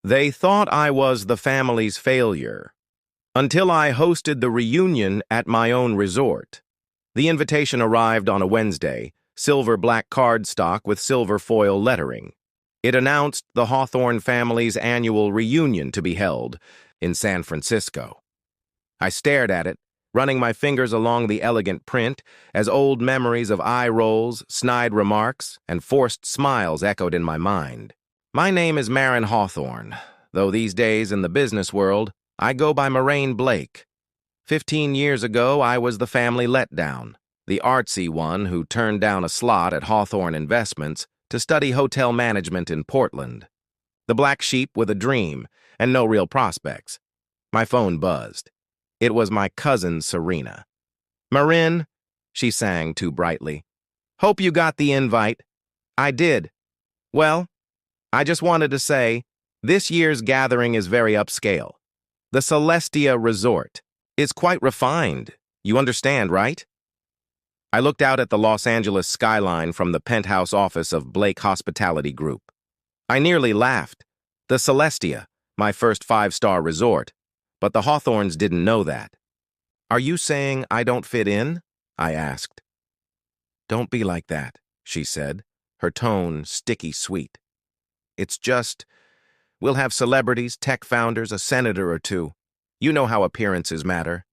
They thought I was the family's failure, until I hosted the reunion at my own resort. The invitation arrived on a Wednesday, silver black cardstock with silver foil lettering. It announced the Hawthorne family's annual reunion to be held in San Francisco. I stared at it, running my fingers along the elegant print as old memories of eye rolls, snide remarks, and forced smiles echoed in my mind. My name is Marin Hawthorne, though these days in the business world, I go by Moraine Blake. 15 years ago, I was the family letdown, the artsy one who turned down a slot at Hawthorne Investments to study hotel management in Portland. The black sheep with a dream and no real prospects. My phone buzzed. It was my cousin, Serena. "Marin," she sang too brightly. "Hope you got the invite." "I did." "Well, I just wanted to say, this year's gathering is very upscale. The Celestia Resort is quite refined. You understand, right?" I looked out at the Los Angeles skyline from the penthouse office of Blake Hospitality Group. I nearly laughed. The Celestia, my first five-star resort. But the Hawthorns didn't know that. "Are you saying I don't fit in?" I asked. "Don't be like that," she said, her tone sticky sweet. "It's just, we'll have celebrities, tech founders, a senator or two. You know how appearances matter."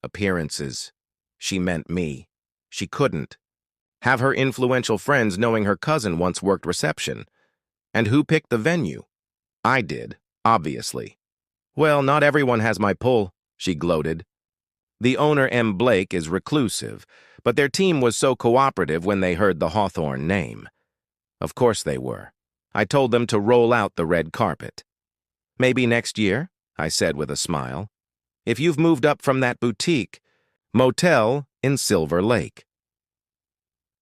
Appearances. She meant me. She couldn't have her influential friends knowing her cousin once worked reception. And who picked the venue? I did, obviously. "Well, not everyone has my pull," she gloated. "The owner, M. Blake, is reclusive, but their team was so cooperative when they heard the Hawthorne name." Of course they were. I told them to roll out the red carpet. "Maybe next year," I said with a smile. "If you've moved up from that boutique motel in Silver Lake."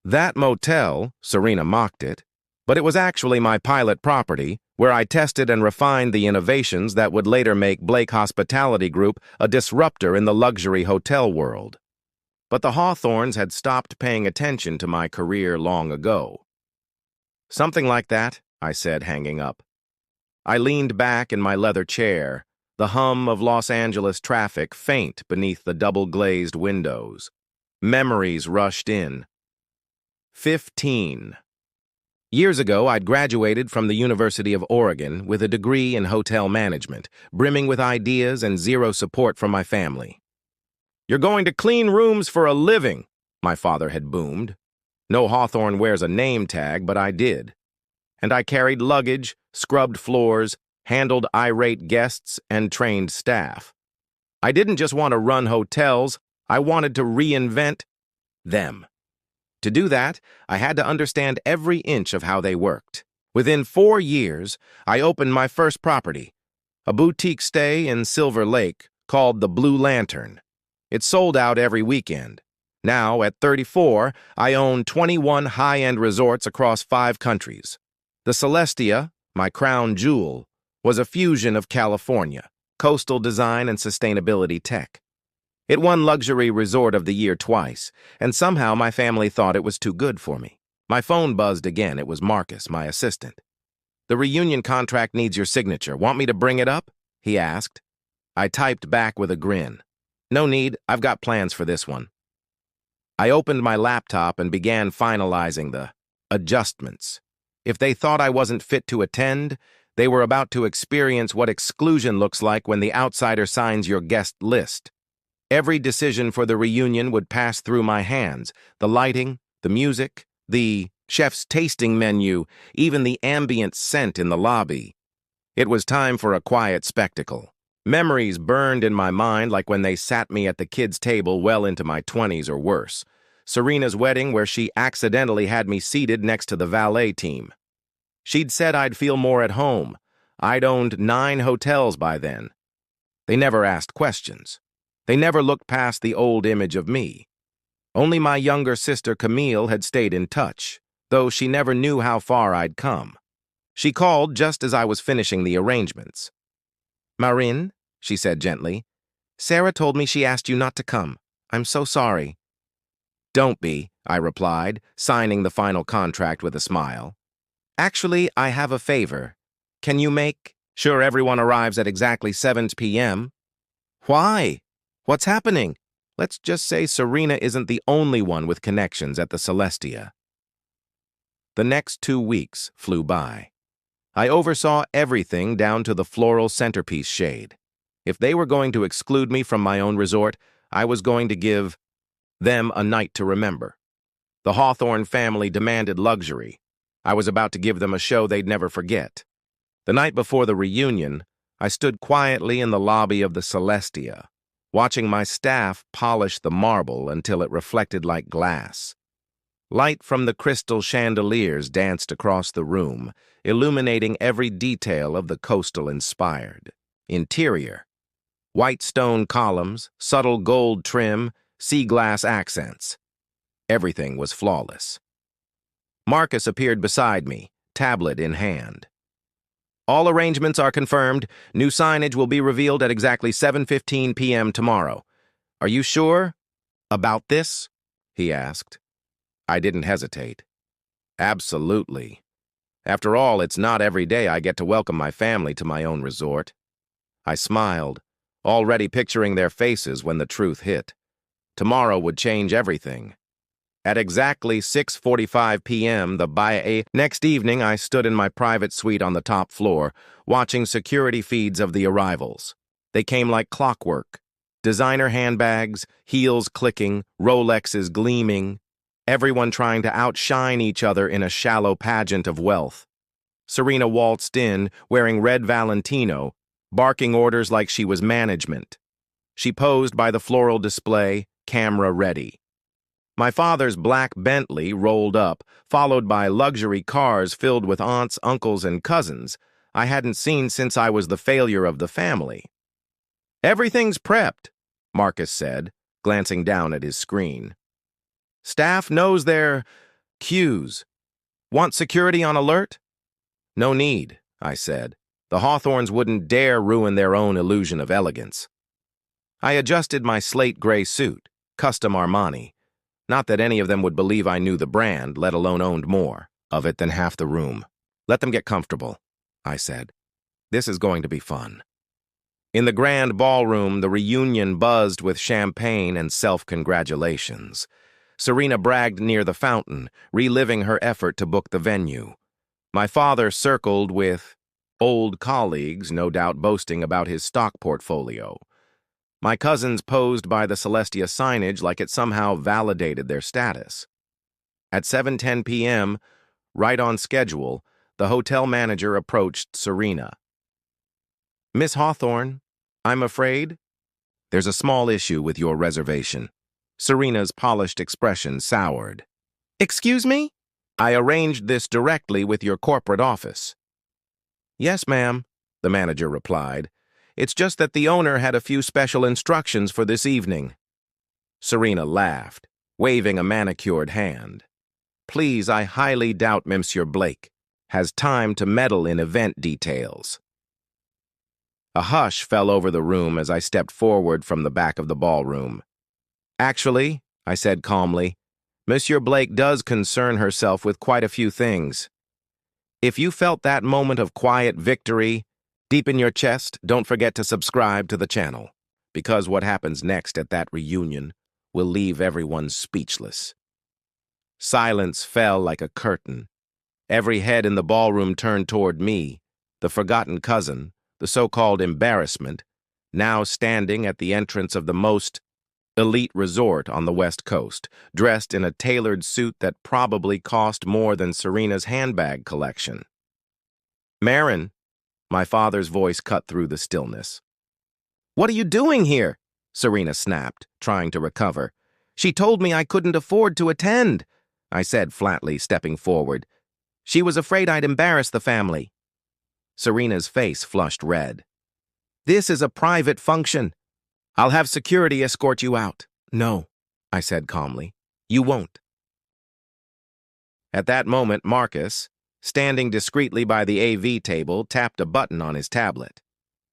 That motel, Serena mocked it, but it was actually my pilot property, where I tested and refined the innovations that would later make Blake Hospitality Group a disruptor in the luxury hotel world. But the Hawthorns had stopped paying attention to my career long ago. "Something like that," I said, hanging up. I leaned back in my leather chair, the hum of Los Angeles traffic faint beneath the double-glazed windows. Memories rushed in. 15. Years ago, I'd graduated from the University of Oregon with a degree in hotel management, brimming with ideas and zero support from my family. "You're going to clean rooms for a living," my father had boomed. No Hawthorne wears a name tag, but I did. And I carried luggage, scrubbed floors, handled irate guests, and trained staff. I didn't just want to run hotels, I wanted to reinvent them. To do that, I had to understand every inch of how they worked. Within 4 years, I opened my first property, a boutique stay in Silver Lake called the Blue Lantern. It sold out every weekend. Now, at 34, I own 21 high-end resorts across 5 countries. The Celestia, my crown jewel, was a fusion of California, coastal design and sustainability tech. It won Luxury Resort of the Year twice, and somehow my family thought it was too good for me. My phone buzzed again. It was Marcus, my assistant. "The reunion contract needs your signature. Want me to bring it up?" he asked. I typed back with a grin. "No need. I've got plans for this one." I opened my laptop and began finalizing the adjustments. If they thought I wasn't fit to attend, they were about to experience what exclusion looks like when the outsider signs your guest list. Every decision for the reunion would pass through my hands. The lighting, the music, the chef's tasting menu, even the ambient scent in the lobby. It was time for a quiet spectacle. Memories burned in my mind like when they sat me at the kids' table well into my 20s or worse. Serena's wedding where she accidentally had me seated next to the valet team. She'd said I'd feel more at home. I'd owned 9 hotels by then. They never asked questions. They never looked past the old image of me. Only my younger sister Camille had stayed in touch, though she never knew how far I'd come. She called just as I was finishing the arrangements. "Marin," she said gently, "Sarah told me she asked you not to come. I'm so sorry." "Don't be," I replied, signing the final contract with a smile. "Actually, I have a favor. Can you make Sure, everyone arrives at exactly 7 p.m. Why? What's happening? Let's just say Serena isn't the only one with connections at the Celestia. The next 2 weeks flew by. I oversaw everything down to the floral centerpiece shade. If they were going to exclude me from my own resort, I was going to give them a night to remember. The Hawthorne family demanded luxury. I was about to give them a show they'd never forget. The night before the reunion, I stood quietly in the lobby of the Celestia, watching my staff polish the marble until it reflected like glass. Light from the crystal chandeliers danced across the room, illuminating every detail of the coastal-inspired interior. White stone columns, subtle gold trim, sea glass accents. Everything was flawless. Marcus appeared beside me, tablet in hand. All arrangements are confirmed. New signage will be revealed at exactly 7:15 p.m. tomorrow. Are you sure about this? He asked. I didn't hesitate. Absolutely. After all, it's not every day I get to welcome my family to my own resort. I smiled, already picturing their faces when the truth hit. Tomorrow would change everything. At exactly 6:45 p.m. Next evening, I stood in my private suite on the top floor, watching security feeds of the arrivals. They came like clockwork. Designer handbags, heels clicking, Rolexes gleaming, everyone trying to outshine each other in a shallow pageant of wealth. Serena waltzed in, wearing red Valentino, barking orders like she was management. She posed by the floral display, camera ready. My father's black Bentley rolled up, followed by luxury cars filled with aunts, uncles, and cousins I hadn't seen since I was the failure of the family. Everything's prepped, Marcus said, glancing down at his screen. Staff knows their cues. Want security on alert? No need, I said. The Hawthorns wouldn't dare ruin their own illusion of elegance. I adjusted my slate gray suit, custom Armani. Not that any of them would believe I knew the brand, let alone owned more of it than half the room. Let them get comfortable, I said. This is going to be fun. In the grand ballroom, the reunion buzzed with champagne and self-congratulations. Serena bragged near the fountain, reliving her effort to book the venue. My father circled with old colleagues, no doubt boasting about his stock portfolio. My cousins posed by the Celestia signage like it somehow validated their status. At 7:10 p.m., right on schedule, the hotel manager approached Serena. Miss Hawthorne, I'm afraid there's a small issue with your reservation. Serena's polished expression soured. Excuse me? I arranged this directly with your corporate office. Yes, ma'am, the manager replied. It's just that the owner had a few special instructions for this evening. Serena laughed, waving a manicured hand. Please, I highly doubt Monsieur Blake has time to meddle in event details. A hush fell over the room as I stepped forward from the back of the ballroom. Actually, I said calmly, Monsieur Blake does concern herself with quite a few things. If you felt that moment of quiet victory deep in your chest, don't forget to subscribe to the channel, because what happens next at that reunion will leave everyone speechless. Silence fell like a curtain. Every head in the ballroom turned toward me, the forgotten cousin, the so-called embarrassment, now standing at the entrance of the most elite resort on the West Coast, dressed in a tailored suit that probably cost more than Serena's handbag collection. Marin, my father's voice cut through the stillness. What are you doing here? Serena snapped, trying to recover. She told me I couldn't afford to attend, I said flatly, stepping forward. She was afraid I'd embarrass the family. Serena's face flushed red. This is a private function. I'll have security escort you out. No, I said calmly. You won't. At that moment, Marcus, standing discreetly by the AV table, tapped a button on his tablet.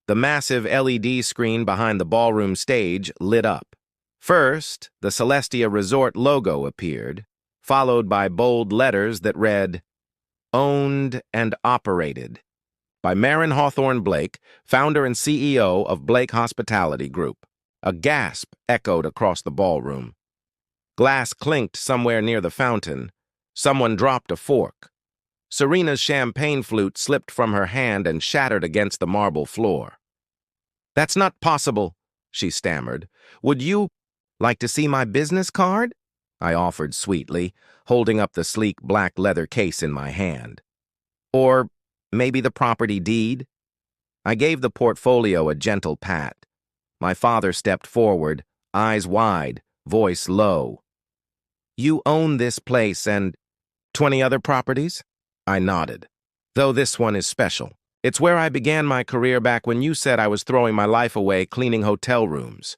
The massive LED screen behind the ballroom stage lit up. First, the Celestia Resort logo appeared, followed by bold letters that read, Owned and Operated. by Marin Hawthorne Blake, founder and CEO of Blake Hospitality Group. A gasp echoed across the ballroom. Glass clinked somewhere near the fountain. Someone dropped a fork. Serena's champagne flute slipped from her hand and shattered against the marble floor. "That's not possible," she stammered. "Would you like to see my business card?" I offered sweetly, holding up the sleek black leather case in my hand. "Or maybe the property deed?" I gave the portfolio a gentle pat. My father stepped forward, eyes wide, voice low. "You own this place and 20 other properties?" I nodded. "Though this one is special. It's where I began my career back when you said I was throwing my life away cleaning hotel rooms."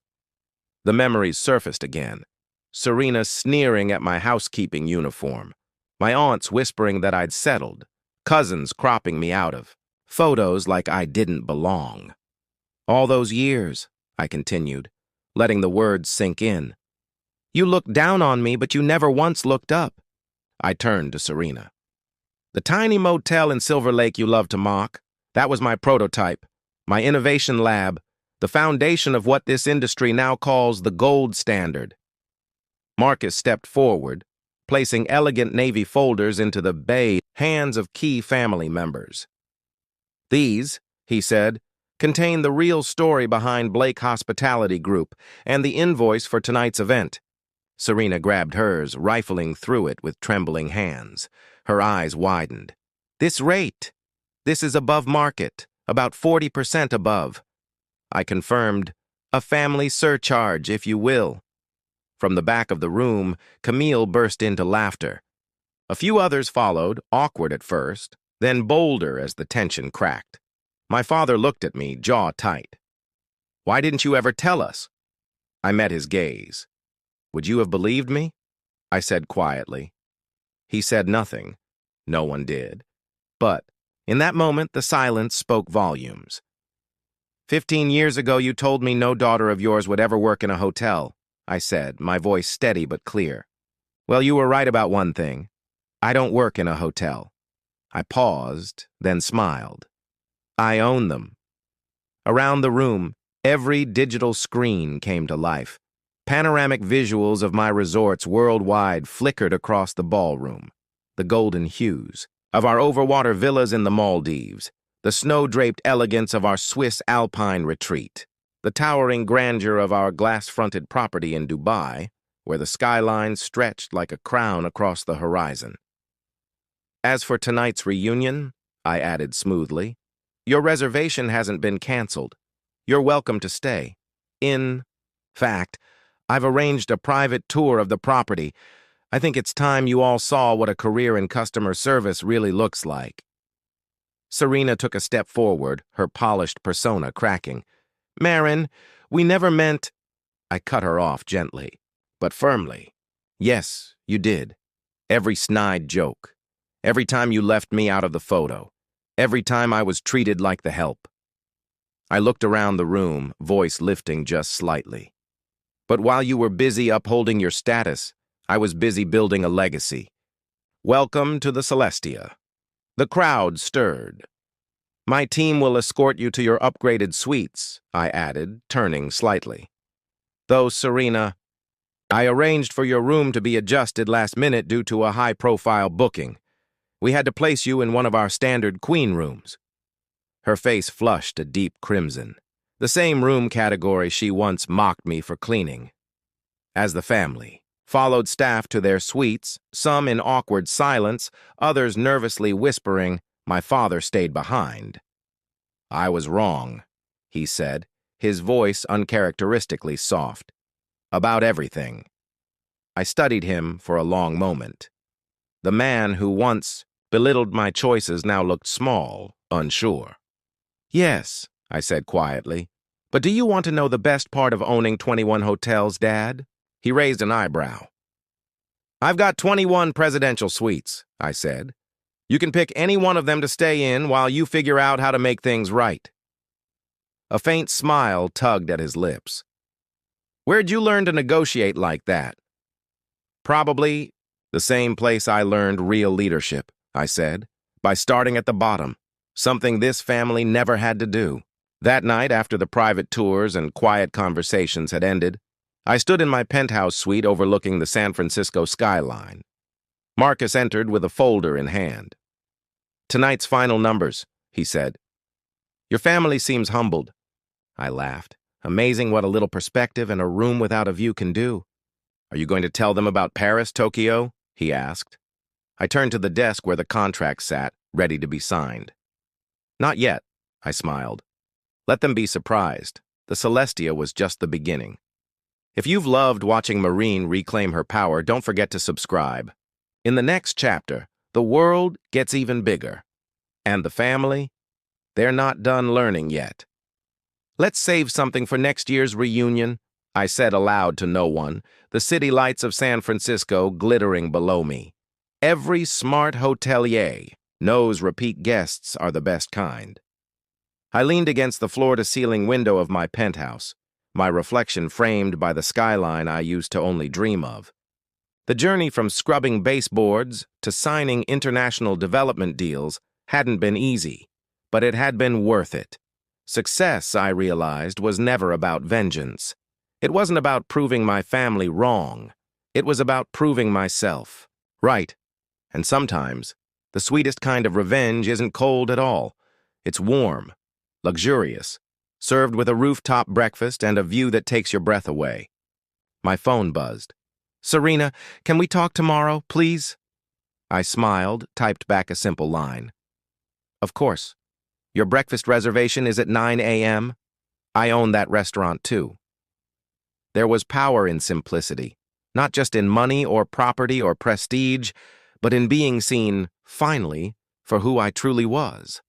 The memories surfaced again. Serena sneering at my housekeeping uniform. My aunts whispering that I'd settled. Cousins cropping me out of. Photos like I didn't belong. "All those years," I continued, letting the words sink in. "You looked down on me, but you never once looked up." I turned to Serena. "The tiny motel in Silver Lake you love to mock, that was my prototype, my innovation lab, the foundation of what this industry now calls the gold standard." Marcus stepped forward, placing elegant navy folders into the bay hands of key family members. "These," he said, "contain the real story behind Blake Hospitality Group and the invoice for tonight's event." Serena grabbed hers, rifling through it with trembling hands. Her eyes widened. "This rate! This is above market, about 40% above." I confirmed, "A family surcharge, if you will." From the back of the room, Camille burst into laughter. A few others followed, awkward at first, then bolder as the tension cracked. My father looked at me, jaw tight. "Why didn't you ever tell us?" I met his gaze. "Would you have believed me?" I said quietly. He said nothing. No one did. But in that moment, the silence spoke volumes. 15 years ago, you told me no daughter of yours would ever work in a hotel," I said, my voice steady but clear. "Well, you were right about one thing. I don't work in a hotel." I paused, then smiled. "I own them." Around the room, every digital screen came to life. Panoramic visuals of my resorts worldwide flickered across the ballroom. The golden hues of our overwater villas in the Maldives, the snow-draped elegance of our Swiss alpine retreat, the towering grandeur of our glass-fronted property in Dubai, where the skyline stretched like a crown across the horizon. "As for tonight's reunion," I added smoothly, "your reservation hasn't been canceled. You're welcome to stay. In fact, I've arranged a private tour of the property. I think it's time you all saw what a career in customer service really looks like." Serena took a step forward, her polished persona cracking. "Marin, we never meant—" I cut her off gently, but firmly. "Yes, you did. Every snide joke. Every time you left me out of the photo. Every time I was treated like the help." I looked around the room, voice lifting just slightly. "But while you were busy upholding your status, I was busy building a legacy. Welcome to the Celestia." The crowd stirred. "My team will escort you to your upgraded suites," I added, turning slightly. "Though, Serena, I arranged for your room to be adjusted last minute due to a high-profile booking. We had to place you in one of our standard queen rooms." Her face flushed a deep crimson, the same room category she once mocked me for cleaning. As the family followed staff to their suites, some in awkward silence, others nervously whispering, my father stayed behind. "I was wrong," he said, his voice uncharacteristically soft. "About everything." I studied him for a long moment. The man who once belittled my choices now looked small, unsure. "Yes," I said quietly. "But do you want to know the best part of owning 21 hotels, Dad?" He raised an eyebrow. "I've got 21 presidential suites," I said. "You can pick any one of them to stay in while you figure out how to make things right." A faint smile tugged at his lips. "Where'd you learn to negotiate like that?" "Probably the same place I learned real leadership," I said, "by starting at the bottom. something this family never had to do. That night, after the private tours and quiet conversations had ended, I stood in my penthouse suite overlooking the San Francisco skyline. Marcus entered with a folder in hand. "Tonight's final numbers," he said. "Your family seems humbled." I laughed. Amazing what a little perspective and a room without a view can do. "Are you going to tell them about Paris, Tokyo?" he asked. I turned to the desk where the contract sat, ready to be signed. "Not yet," I smiled. "Let them be surprised. The Celestia was just the beginning." If you've loved watching Marine reclaim her power, don't forget to subscribe. In the next chapter, the world gets even bigger. And the family? They're not done learning yet. "Let's save something for next year's reunion," I said aloud to no one, the city lights of San Francisco glittering below me. Every smart hotelier knows repeat guests are the best kind. I leaned against the floor-to-ceiling window of my penthouse, my reflection framed by the skyline I used to only dream of. The journey from scrubbing baseboards to signing international development deals hadn't been easy, but it had been worth it. Success, I realized, was never about vengeance. It wasn't about proving my family wrong. It was about proving myself right. And sometimes, the sweetest kind of revenge isn't cold at all. It's warm, luxurious, served with a rooftop breakfast and a view that takes your breath away. My phone buzzed. "Serena, can we talk tomorrow, please?" I smiled, typed back a simple line. "Of course. Your breakfast reservation is at 9 a.m.? I own that restaurant too." There was power in simplicity, not just in money or property or prestige, but in being seen, finally, for who I truly was.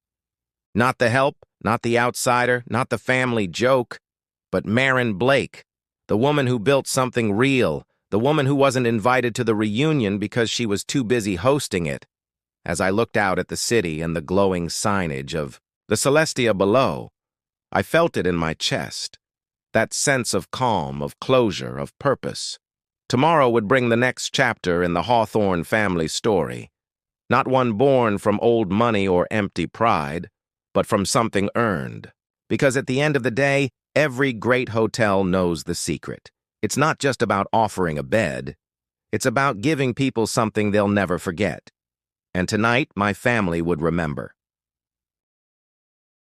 Not the help, not the outsider, not the family joke, but Marin Blake, the woman who built something real, the woman who wasn't invited to the reunion because she was too busy hosting it. As I looked out at the city and the glowing signage of the Celestia below, I felt it in my chest, that sense of calm, of closure, of purpose. Tomorrow would bring the next chapter in the Hawthorne family story, not one born from old money or empty pride, but from something earned. Because at the end of the day, every great hotel knows the secret. It's not just about offering a bed. It's about giving people something they'll never forget. And tonight, my family would remember.